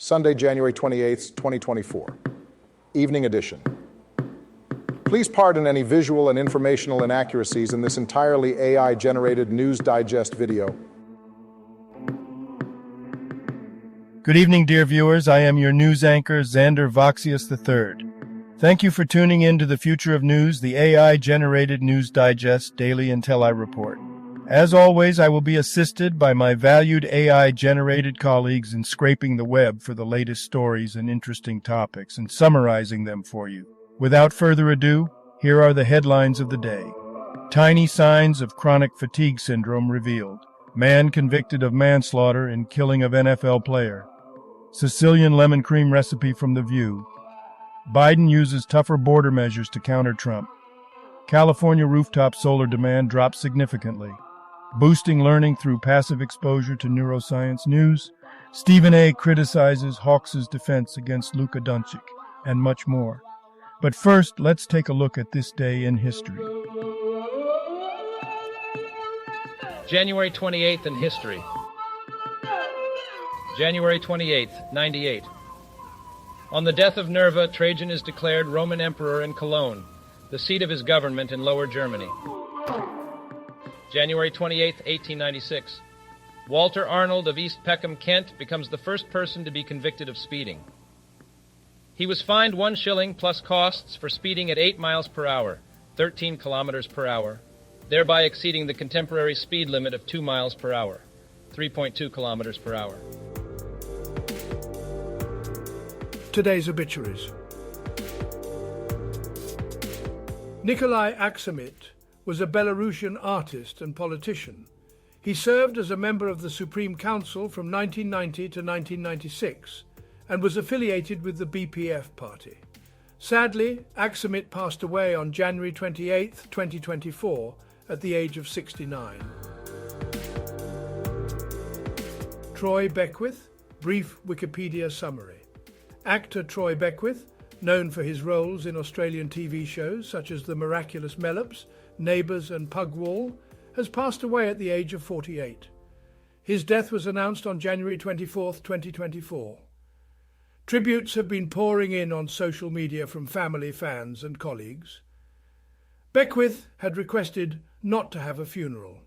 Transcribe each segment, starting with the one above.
Sunday, January 28th, 2024. Evening edition. Please pardon any visual and informational inaccuracies in this entirely AI-generated News Digest video. Good evening, dear viewers. I am your news anchor, Xander Voxius III. Thank you for tuning in to the Future of News, the AI-generated News Digest Daily Intellireport. As always, I will be assisted by my valued AI-generated colleagues in scraping the web for the latest stories and interesting topics and summarizing them for you. Without further ado, here are the headlines of the day. Tiny signs of chronic fatigue syndrome revealed. Man convicted of manslaughter in killing of NFL player. Sicilian lemon cream recipe from The View. Biden uses tougher border measures to counter Trump. California rooftop solar demand drops significantly. Boosting learning through passive exposure to neuroscience news. Stephen A. criticizes Hawks' defense against Luka Doncic, and much more. But first, let's take a look at this day in history. January 28th in history. January 28th, 98. On the death of Nerva, Trajan is declared Roman Emperor in Cologne, the seat of his government in Lower Germany. January 28th, 1896. Walter Arnold of East Peckham, Kent, becomes the first person to be convicted of speeding. He was fined 1 shilling plus costs for speeding at 8 miles per hour, 13 kilometers per hour, thereby exceeding the contemporary speed limit of 2 miles per hour, 3.2 kilometers per hour. Today's obituaries. Nikolai Aksumit was a Belarusian artist and politician. He served as a member of the Supreme Council from 1990 to 1996 and was affiliated with the BPF party. Sadly, Aksumit passed away on January 28, 2024, at the age of 69. Troy Beckwith, brief Wikipedia summary. Actor Troy Beckwith, known for his roles in Australian TV shows such as The Miraculous Mellops, Neighbours and Pugwall, has passed away at the age of 48. His death was announced on January 24, 2024. Tributes have been pouring in on social media from family, fans and colleagues. Beckwith had requested not to have a funeral.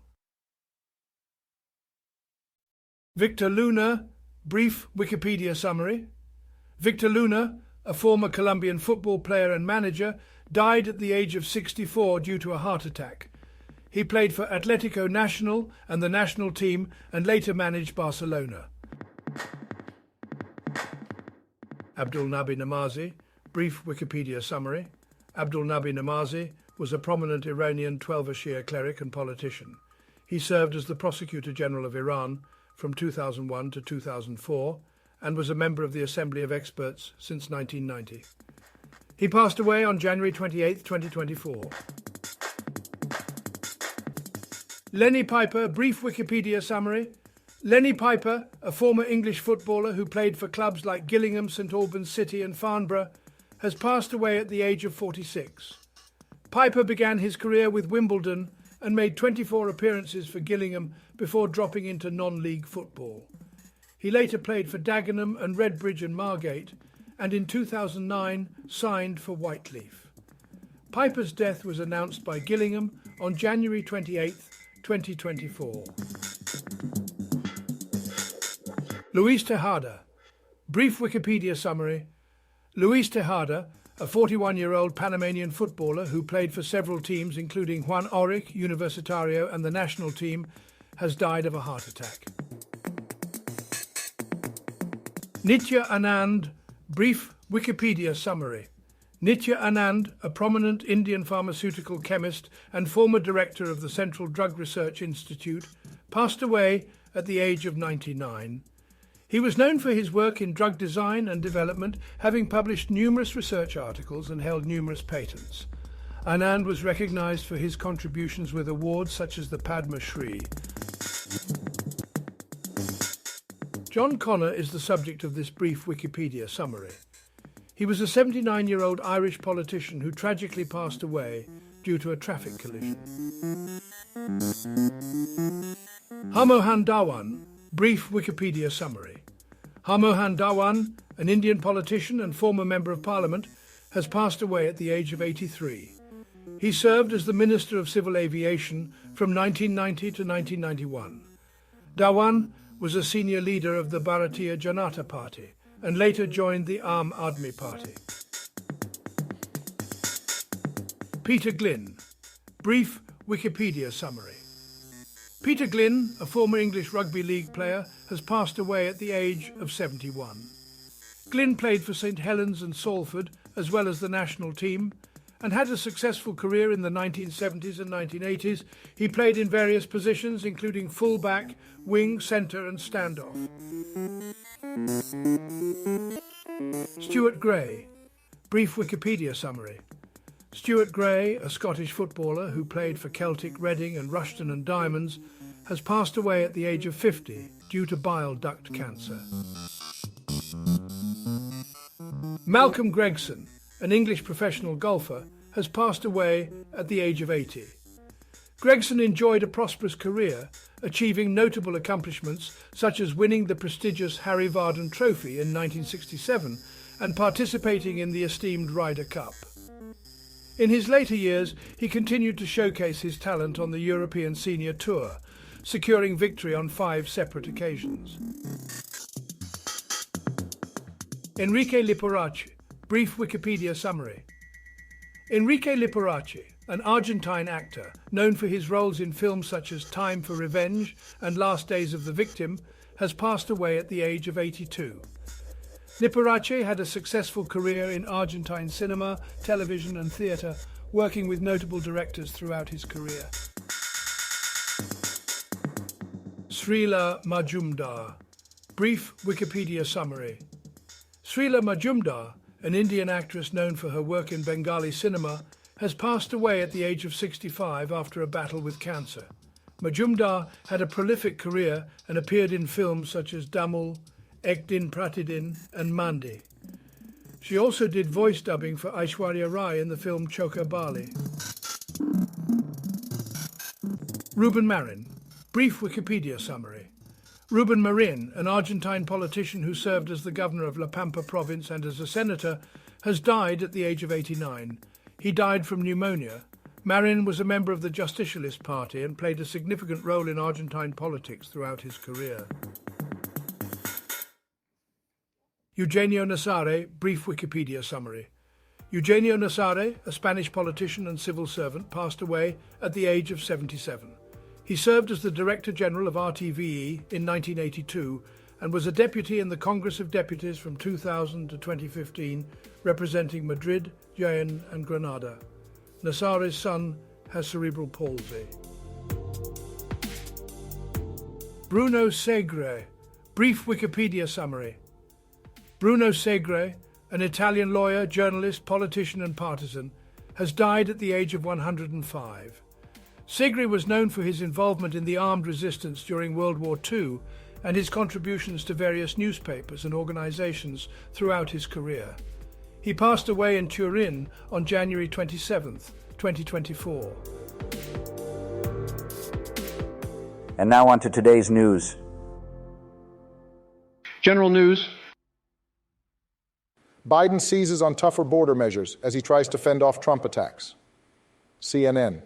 Victor Luna, brief Wikipedia summary. Victor Luna, a former Colombian football player and manager, died at the age of 64 due to a heart attack. He played for Atletico Nacional and the national team and later managed Barcelona. Abdul Nabi Namazi, brief Wikipedia summary. Abdul Nabi Namazi was a prominent Iranian Twelver Shia cleric and politician. He served as the Prosecutor General of Iran from 2001 to 2004 and was a member of the Assembly of Experts since 1990. He passed away on January 28, 2024. Lenny Piper, brief Wikipedia summary. Lenny Piper, a former English footballer who played for clubs like Gillingham, St Albans City and Farnborough, has passed away at the age of 46. Piper began his career with Wimbledon and made 24 appearances for Gillingham before dropping into non-league football. He later played for Dagenham and Redbridge and Margate, and in 2009 signed for Whiteleaf. Piper's death was announced by Gillingham on January 28, 2024. Luis Tejada, brief Wikipedia summary. Luis Tejada, a 41-year-old Panamanian footballer who played for several teams including Juan Auric, Universitario and the national team, has died of a heart attack. Nitya Anand, brief Wikipedia summary. Nitya Anand, a prominent Indian pharmaceutical chemist and former director of the Central Drug Research Institute, passed away at the age of 99. He was known for his work in drug design and development, having published numerous research articles and held numerous patents. Anand was recognized for his contributions with awards such as the Padma Shri. John Connor is the subject of this brief Wikipedia summary. He was a 79-year-old Irish politician who tragically passed away due to a traffic collision. Harmohan Dhawan, brief Wikipedia summary. Harmohan Dhawan, an Indian politician and former Member of Parliament, has passed away at the age of 83. He served as the Minister of Civil Aviation from 1990 to 1991. Dhawan was a senior leader of the Bharatiya Janata Party and later joined the Aam Aadmi Party. Peter Glynn. Brief Wikipedia summary. Peter Glynn, a former English rugby league player, has passed away at the age of 71. Glynn played for St Helens and Salford, as well as the national team, and had a successful career in the 1970s and 1980s. He played in various positions, including full-back, wing, centre and standoff. Stuart Gray. Brief Wikipedia summary. Stuart Gray, a Scottish footballer who played for Celtic, Reading and Rushden and Diamonds, has passed away at the age of 50 due to bile duct cancer. Malcolm Gregson, an English professional golfer, has passed away at the age of 80. Gregson enjoyed a prosperous career, achieving notable accomplishments such as winning the prestigious Harry Vardon Trophy in 1967 and participating in the esteemed Ryder Cup. In his later years, he continued to showcase his talent on the European Senior Tour, securing victory on 5 separate occasions. Enrique Liparachi. Brief Wikipedia summary. Enrique Liparachi, an Argentine actor known for his roles in films such as Time for Revenge and Last Days of the Victim, has passed away at the age of 82. Liparachi had a successful career in Argentine cinema, television and theatre, working with notable directors throughout his career. Srila Majumdar. Brief Wikipedia summary. Srila Majumdar, an Indian actress known for her work in Bengali cinema, has passed away at the age of 65 after a battle with cancer. Majumdar had a prolific career and appeared in films such as Damul, Ek Din Pratidin and Mandi. She also did voice dubbing for Aishwarya Rai in the film Choka Bali. Ruben Marin. Brief Wikipedia summary. Ruben Marin, an Argentine politician who served as the governor of La Pampa province and as a senator, has died at the age of 89. He died from pneumonia. Marin was a member of the Justicialist Party and played a significant role in Argentine politics throughout his career. Eugenio Nassare. Brief Wikipedia summary. Eugenio Nassare, a Spanish politician and civil servant, passed away at the age of 77. He served as the Director General of RTVE in 1982 and was a deputy in the Congress of Deputies from 2000 to 2015, representing Madrid, Jaén and Granada. Nassare's son has cerebral palsy. Bruno Segre. Brief Wikipedia summary. Bruno Segre, an Italian lawyer, journalist, politician and partisan, has died at the age of 105. Segre was known for his involvement in the armed resistance during World War II and his contributions to various newspapers and organizations throughout his career. He passed away in Turin on January 27, 2024. And now on to today's news. General news. Biden seizes on tougher border measures as he tries to fend off Trump attacks. CNN.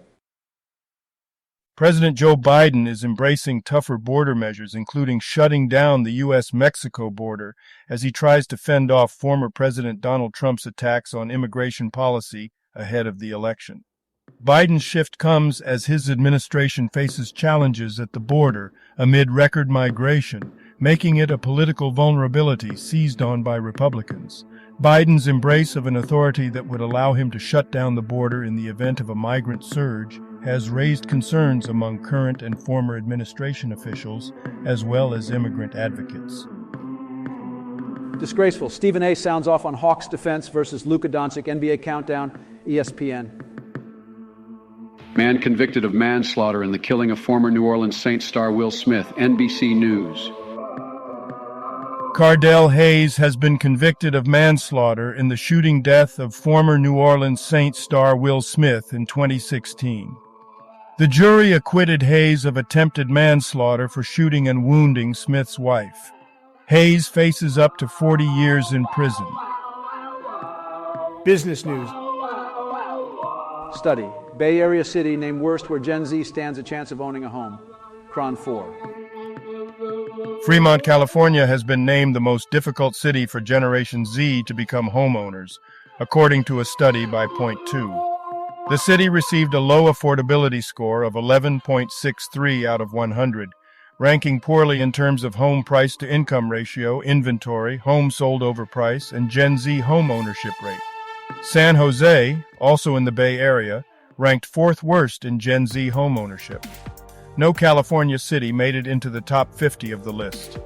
President Joe Biden is embracing tougher border measures, including shutting down the U.S.-Mexico border as he tries to fend off former President Donald Trump's attacks on immigration policy ahead of the election. Biden's shift comes as his administration faces challenges at the border amid record migration, making it a political vulnerability seized on by Republicans. Biden's embrace of an authority that would allow him to shut down the border in the event of a migrant surge has raised concerns among current and former administration officials, as well as immigrant advocates. Disgraceful. Stephen A. sounds off on Hawks defense versus Luka Doncic. NBA Countdown, ESPN. Man convicted of manslaughter in the killing of former New Orleans Saints star Will Smith. NBC News. Cardell Hayes has been convicted of manslaughter in the shooting death of former New Orleans Saints star Will Smith in 2016. The jury acquitted Hayes of attempted manslaughter for shooting and wounding Smith's wife. Hayes faces up to 40 years in prison. Business news. Study. Bay Area city named worst where Gen Z stands a chance of owning a home. Cron 4. Fremont, California has been named the most difficult city for Generation Z to become homeowners, according to a study by Point 2. The city received a low affordability score of 11.63 out of 100, ranking poorly in terms of home price-to-income ratio, inventory, home sold over price, and Gen Z home ownership rate. San Jose, also in the Bay Area, ranked fourth worst in Gen Z home ownership. No California city made it into the top 50 of the list.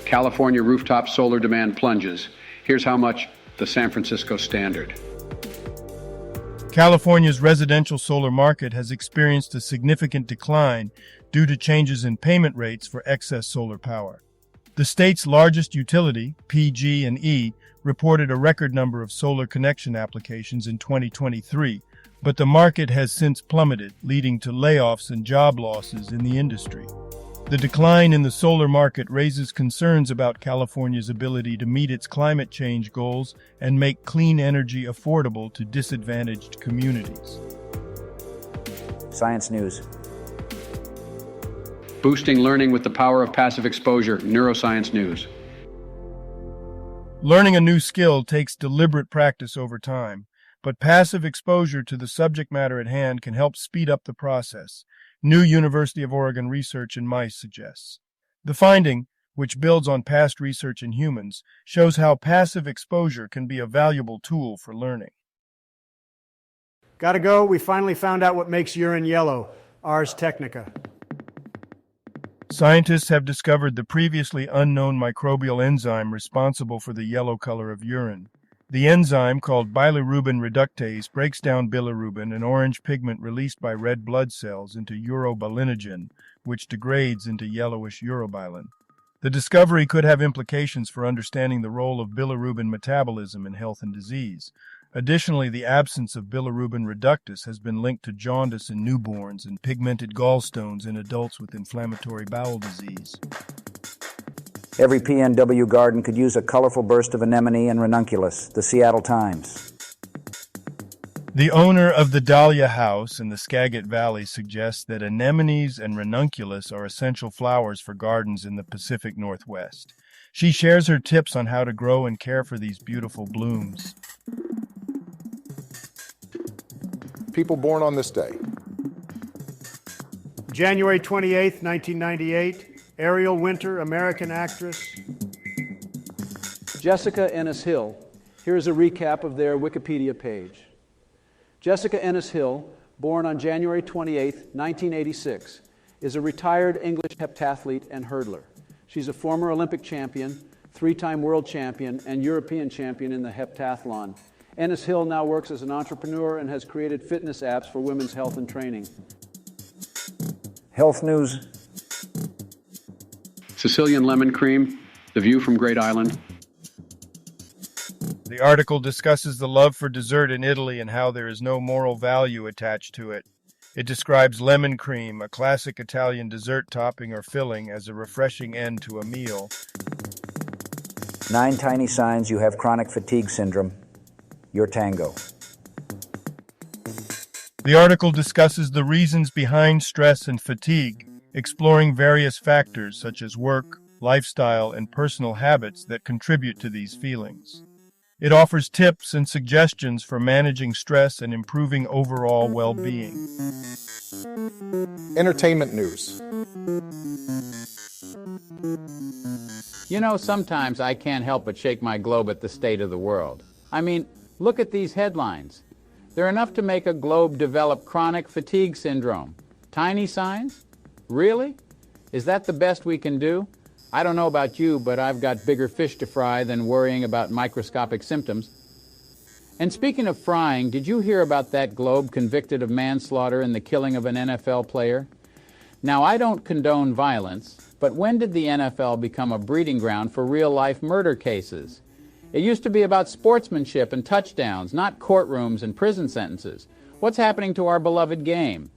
California rooftop solar demand plunges. Here's how much: the San Francisco Standard. California's residential solar market has experienced a significant decline due to changes in payment rates for excess solar power. The state's largest utility, PG&E, reported a record number of solar connection applications in 2023, but the market has since plummeted, leading to layoffs and job losses in the industry. The decline in the solar market raises concerns about California's ability to meet its climate change goals and make clean energy affordable to disadvantaged communities. Science news. Boosting learning with the power of passive exposure. Neuroscience news. Learning a new skill takes deliberate practice over time, but passive exposure to the subject matter at hand can help speed up the process, new University of Oregon research in mice suggests. The finding, which builds on past research in humans, shows how passive exposure can be a valuable tool for learning. Gotta go. We finally found out what makes urine yellow. Ars Technica. Scientists have discovered the previously unknown microbial enzyme responsible for the yellow color of urine. The enzyme, called bilirubin reductase, breaks down bilirubin, an orange pigment released by red blood cells, into urobilinogen, which degrades into yellowish urobilin. The discovery could have implications for understanding the role of bilirubin metabolism in health and disease. Additionally, the absence of bilirubin reductase has been linked to jaundice in newborns and pigmented gallstones in adults with inflammatory bowel disease. Every PNW garden could use a colorful burst of anemone and ranunculus. The Seattle Times. The owner of the Dahlia House in the Skagit Valley suggests that anemones and ranunculus are essential flowers for gardens in the Pacific Northwest. She shares her tips on how to grow and care for these beautiful blooms. People born on this day. January 28th, 1998. Ariel Winter, American actress. Jessica Ennis Hill. Here's a recap of their Wikipedia page. Jessica Ennis Hill, born on January 28, 1986, is a retired English heptathlete and hurdler. She's a former Olympic champion, three-time world champion, and European champion in the heptathlon. Ennis Hill now works as an entrepreneur and has created fitness apps for women's health and training. Health news. Sicilian lemon cream. The view from Great Island. The article discusses the love for dessert in Italy and how there is no moral value attached to it. It describes lemon cream, a classic Italian dessert topping or filling, as a refreshing end to a meal. 9 tiny signs you have chronic fatigue syndrome. Your tango. The article discusses the reasons behind stress and fatigue, exploring various factors such as work, lifestyle, and personal habits that contribute to these feelings. It offers tips and suggestions for managing stress and improving overall well-being. Entertainment news. You know, sometimes I can't help but shake my globe at the state of the world. I mean, look at these headlines. They're enough to make a globe develop chronic fatigue syndrome. Tiny signs? Really? Is that the best we can do? I don't know about you, but I've got bigger fish to fry than worrying about microscopic symptoms. And speaking of frying, did you hear about that globe convicted of manslaughter in the killing of an NFL player? Now, I don't condone violence, but when did the NFL become a breeding ground for real-life murder cases? It used to be about sportsmanship and touchdowns, not courtrooms and prison sentences. What's happening to our beloved game?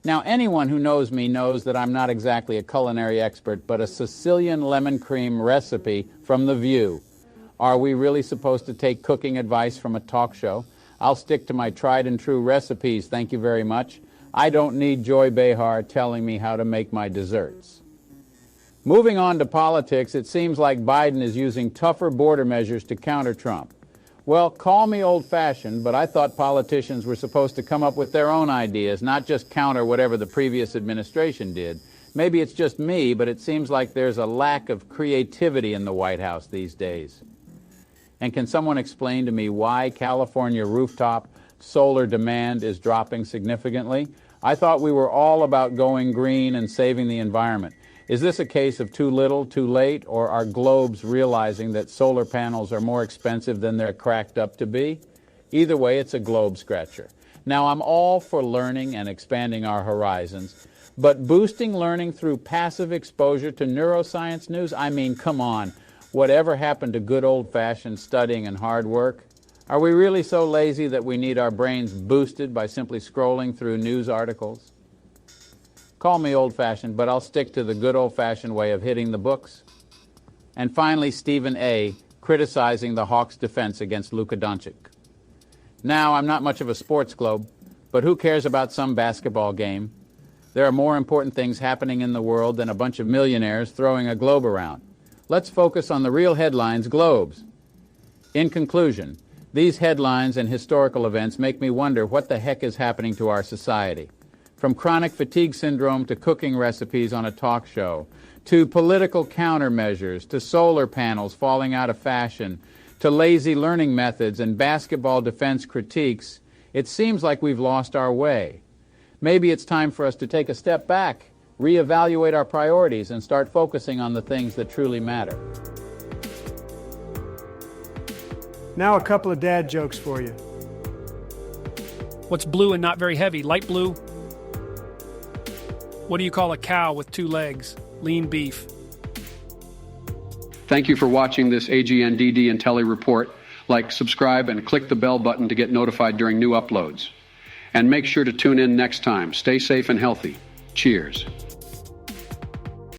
Now, anyone who knows me knows that I'm not exactly a culinary expert, but a Sicilian lemon cream recipe from The View. Are we really supposed to take cooking advice from a talk show? I'll stick to my tried and true recipes, thank you very much. I don't need Joy Behar telling me how to make my desserts. Moving on to politics, it seems like Biden is using tougher border measures to counter Trump. Well, call me old-fashioned, but I thought politicians were supposed to come up with their own ideas, not just counter whatever the previous administration did. Maybe it's just me, but it seems like there's a lack of creativity in the White House these days. And can someone explain to me why California rooftop solar demand is dropping significantly? I thought we were all about going green and saving the environment. Is this a case of too little, too late, or are globes realizing that solar panels are more expensive than they're cracked up to be? Either way, it's a globe scratcher. Now, I'm all for learning and expanding our horizons, but boosting learning through passive exposure to neuroscience news? I mean, come on. Whatever happened to good old-fashioned studying and hard work? Are we really so lazy that we need our brains boosted by simply scrolling through news articles? Call me old-fashioned, but I'll stick to the good old-fashioned way of hitting the books. And finally, Stephen A. criticizing the Hawks' defense against Luka Doncic. Now, I'm not much of a sports globe, but who cares about some basketball game? There are more important things happening in the world than a bunch of millionaires throwing a globe around. Let's focus on the real headlines, globes. In conclusion, these headlines and historical events make me wonder what the heck is happening to our society. From chronic fatigue syndrome to cooking recipes on a talk show, to political countermeasures, to solar panels falling out of fashion, to lazy learning methods and basketball defense critiques, it seems like we've lost our way. Maybe it's time for us to take a step back, reevaluate our priorities, and start focusing on the things that truly matter. Now a couple of dad jokes for you. What's blue and not very heavy? Light blue? What do you call a cow with 2 legs? Lean beef. Thank you for watching this AGNDD Intellireport. Like, subscribe, and click the bell button to get notified during new uploads. And make sure to tune in next time. Stay safe and healthy. Cheers.